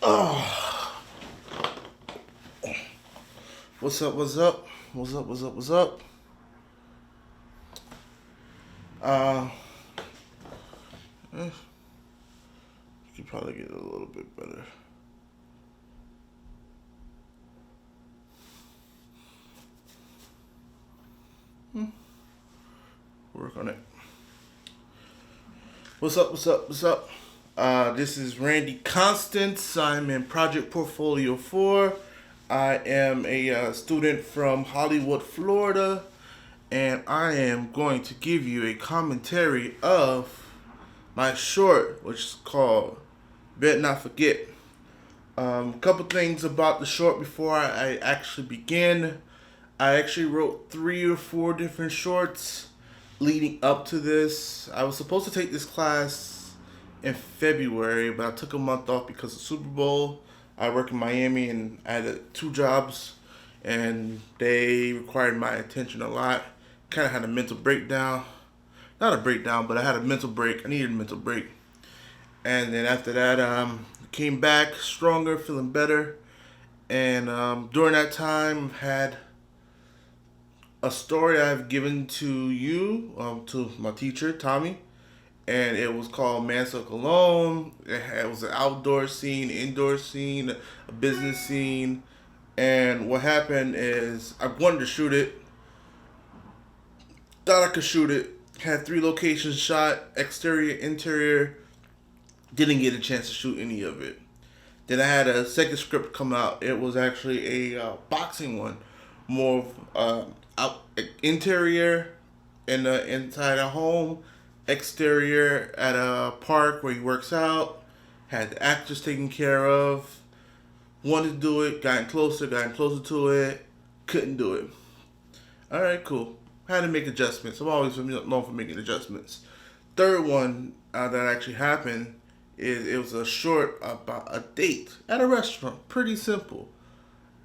Oh, what's up? What's up? What's up? What's up? What's up? Uh, you could probably get it a little bit better. Work on it. What's up? What's up? What's up? This is Randy Constance. I'm in Project Portfolio 4. I am a student from Hollywood, Florida, and I am going to give you a commentary of my short, which is called Bet Not Forget. A couple things about the short before I actually begin. I actually wrote 3 or 4 different shorts leading up to this. I was supposed to take this class in February, but I took a month off because of Super Bowl. I work in Miami and I had 2 jobs, and they required my attention a lot. Kind of had a mental breakdown. Not a breakdown, but I had a mental break. I needed a mental break. And then after that, came back stronger, feeling better. And during that time, had a story I've given to you, to my teacher, Tommy, and it was called Man Stuck Alone. It was an outdoor scene, indoor scene, a business scene. And what happened is I wanted to shoot it, thought I could shoot it, had 3 locations shot, exterior, interior, didn't get a chance to shoot any of it. Then I had a second script come out. It was actually a boxing one, more out interior in the inside a home, exterior at a park where he works out. Had the actors taken care of. Wanted to do it, gotten closer to it. Couldn't do it. All right, cool. Had to make adjustments. I'm always known for making adjustments. Third one that actually happened is it was a short about a date at a restaurant. Pretty simple.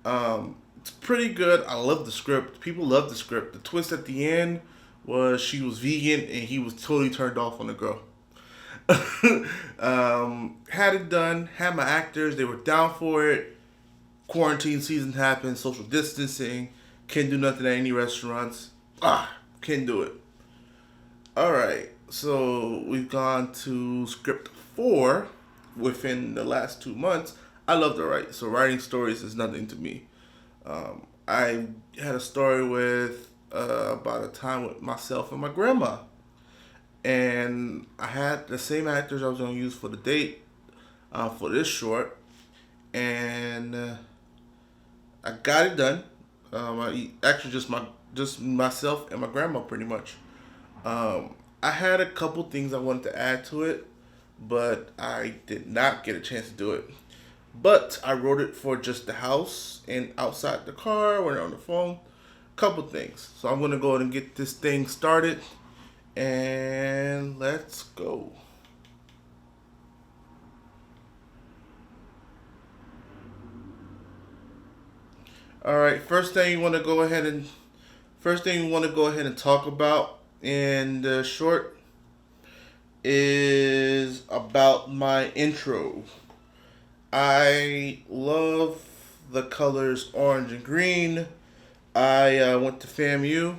It's pretty good. I love the script. People love the script. The twist at the end was she was vegan and he was totally turned off on the girl. Had it done. Had my actors. They were down for it. Quarantine season happened. Social distancing. Can't do nothing at any restaurants. Can't do it. All right. So we've gone to script 4 within the last 2 months. I love to write. So writing stories is nothing to me. I had a story with about a time with myself and my grandma, and I had the same actors I was going to use for the date for this short, and I got it done. Actually just myself and my grandma pretty much. I had a couple things I wanted to add to it, but I did not get a chance to do it. But I wrote it for just the house and outside the car when on the phone. Couple things. So I'm gonna go ahead and get this thing started, and let's go. All right. First thing you want to go ahead and talk about in the short is about my intro. I love the colors orange and green. I went to FAMU,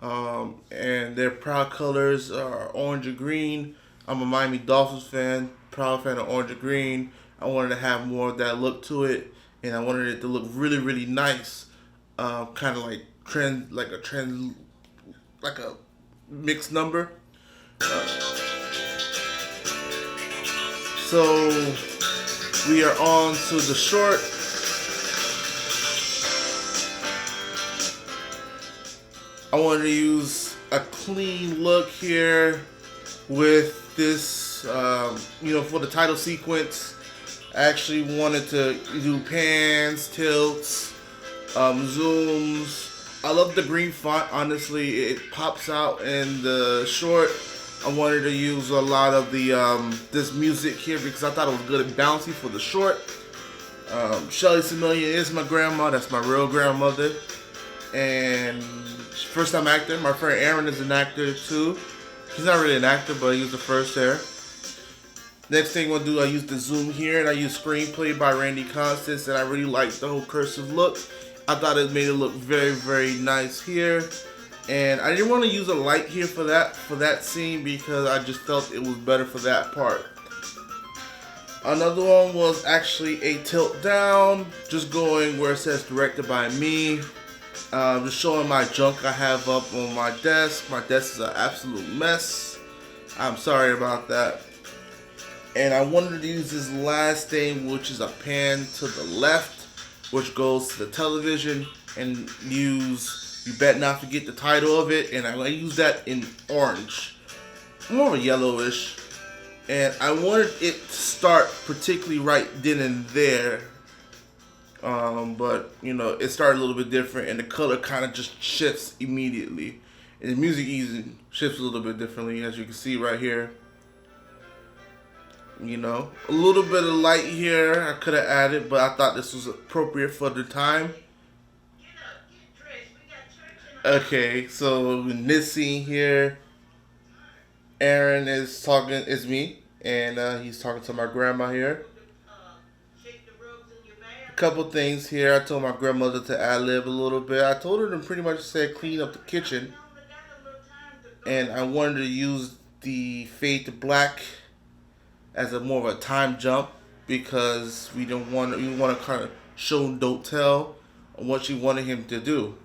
and their proud colors are orange and green. I'm a Miami Dolphins fan, proud fan of orange and green. I wanted to have more of that look to it, and I wanted it to look really, really nice, kind of like a mixed number. So we are on to the short. I wanted to use a clean look here with this, for the title sequence. I actually wanted to do pans, tilts, zooms. I love the green font. Honestly, it pops out in the short. I wanted to use a lot of the this music here because I thought it was good and bouncy for the short. Shelly Samillion is my grandma. That's my real grandmother. And first time actor. My friend Aaron is an actor too. He's not really an actor, but he was the first there. Next thing I'm gonna do, I use the zoom here, and I use Screenplay by Randy Constance, and I really like the whole cursive look. I thought it made it look very, very nice here. And I didn't want to use a light here for that scene because I just felt it was better for that part. Another one was actually a tilt down, just going where it says directed by me. Just showing my junk I have up on my desk. My desk is an absolute mess. I'm sorry about that. And I wanted to use this last thing, which is a pan to the left, which goes to the television, and use You Bet Not Forget the title of it, and I use that in orange, more of a yellowish. And I wanted it to start particularly right then and there, but you know, it started a little bit different, and the color kind of just shifts immediately, and the music even shifts a little bit differently, as you can see right here. You know, a little bit of light here I could have added, but I thought this was appropriate for the time. Okay, so in this scene here, Aaron is talking, it's me, and he's talking to my grandma here. A couple things here. I told my grandmother to ad-lib a little bit. I told her to pretty much say clean up the kitchen, and I wanted to use the fade to black as a more of a time jump because we want to kind of show don't tell on what she wanted him to do.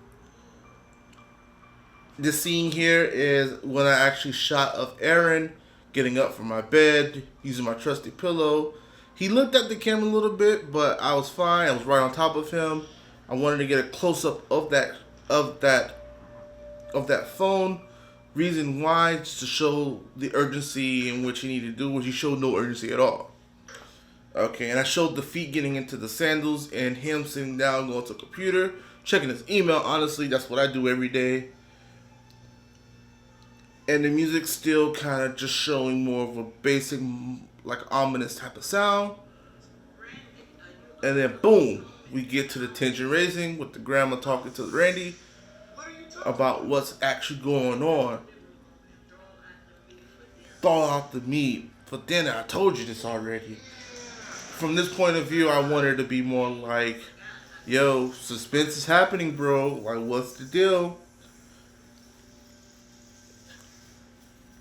This scene here is when I actually shot of Aaron getting up from my bed, using my trusty pillow. He looked at the camera a little bit, but I was fine. I was right on top of him. I wanted to get a close up of that phone. Reason why, just to show the urgency in which he needed to do, which he showed no urgency at all. Okay, and I showed the feet getting into the sandals and him sitting down, going to the computer, checking his email. Honestly, that's what I do every day. And the music still kind of just showing more of a basic, like ominous type of sound. And then boom, we get to the tension raising with the grandma talking to Randy about what's actually going on. Thaw out the meat for dinner. I told you this already. From this point of view, I wanted to be more like, yo, suspense is happening, bro. Like, what's the deal?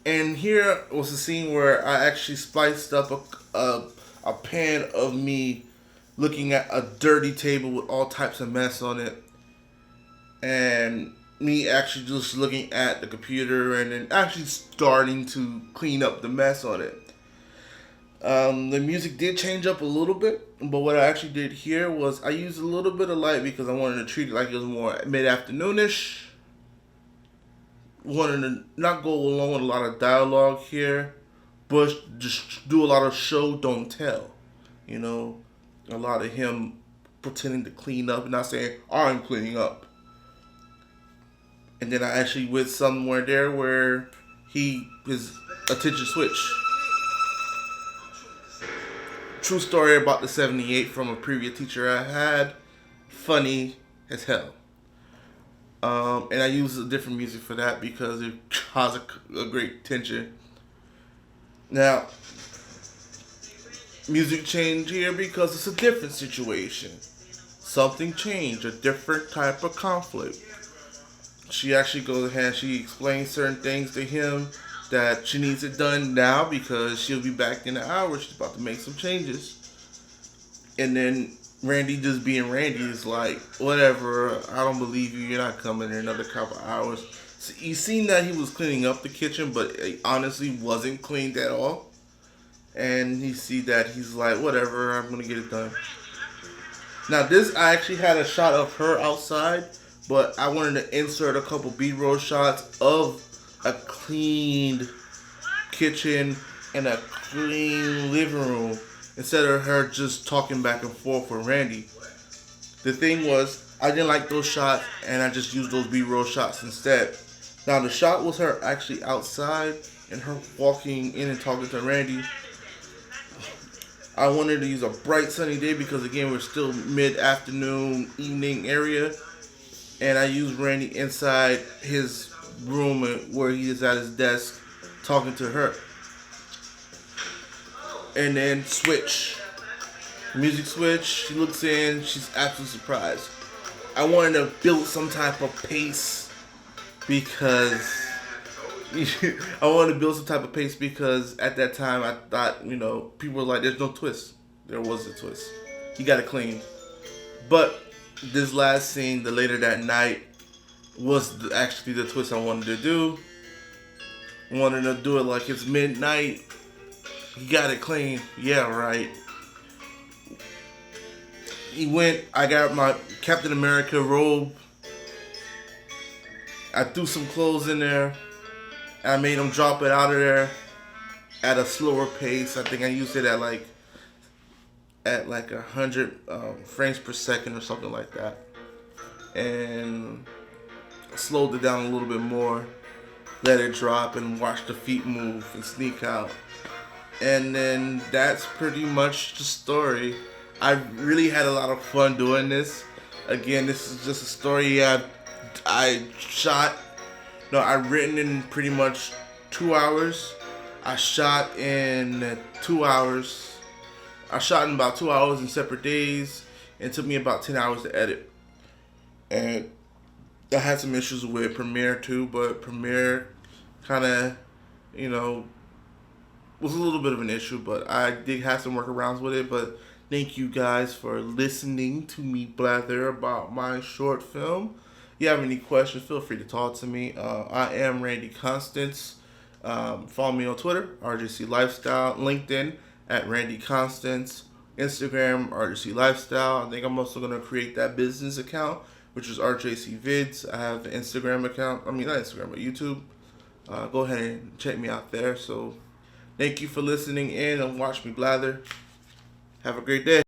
And here was a scene where I actually spiced up a pan of me looking at a dirty table with all types of mess on it. And me actually just looking at the computer and then actually starting to clean up the mess on it. The music did change up a little bit, but what I actually did here was I used a little bit of light because I wanted to treat it like it was more mid-afternoonish. Wanted to not go along with a lot of dialogue here, but just do a lot of show, don't tell. You know, a lot of him pretending to clean up and not saying, I'm cleaning up. And then I actually went somewhere there where his attention switched. True story about the 78 from a previous teacher I had. Funny as hell. And I use a different music for that because it caused a great tension. Now, music change here because it's a different situation. Something changed, a different type of conflict. She actually goes ahead and she explains certain things to him that she needs it done now because she'll be back in an hour. She's about to make some changes. And then Randy just being Randy is like, whatever, I don't believe you. You're not coming in another couple hours. So you seen that he was cleaning up the kitchen, but it honestly wasn't cleaned at all. And you see that he's like, whatever, I'm going to get it done. Now this, I actually had a shot of her outside, but I wanted to insert a couple B-roll shots of a cleaned kitchen and a clean living room instead of her just talking back and forth with Randy. The thing was, I didn't like those shots and I just used those B-roll shots instead. Now the shot was her actually outside and her walking in and talking to Randy. I wanted to use a bright sunny day because again we're still mid-afternoon, evening area. And I used Randy inside his room where he is at his desk talking to her. and then switch. Music switch. She looks in. She's absolutely surprised. I wanted to build some type of pace because I wanted to build some type of pace because at that time I thought, people were like, "There's no twist." There was a twist. He got it clean. But this last scene, the later that night, was actually the twist I wanted to do. I wanted to do it like it's midnight. He got it clean. Yeah, right. I got my Captain America robe. I threw some clothes in there. I made him drop it out of there at a slower pace. I think I used it at like 100 frames per second or something like that. And slowed it down a little bit more. Let it drop and watch the feet move and sneak out. And then that's pretty much the story. I really had a lot of fun doing this. Again, this is just a story I written in pretty much 2 hours. I shot in 2 hours. I shot in about 2 hours in separate days. And it took me about 10 hours to edit. And I had some issues with Premiere too, but Premiere kind of, was a little bit of an issue, but I did have some workarounds with it. But thank you guys for listening to me blather about my short film. If you have any questions, feel free to talk to me. I am Randy Constance. Follow me on Twitter, RJC Lifestyle, LinkedIn at Randy Constance, Instagram, RJC Lifestyle. I think I'm also going to create that business account, which is RJC Vids. I have the Instagram account. Not Instagram, but YouTube. Go ahead and check me out there. So thank you for listening in and watch me blather. Have a great day.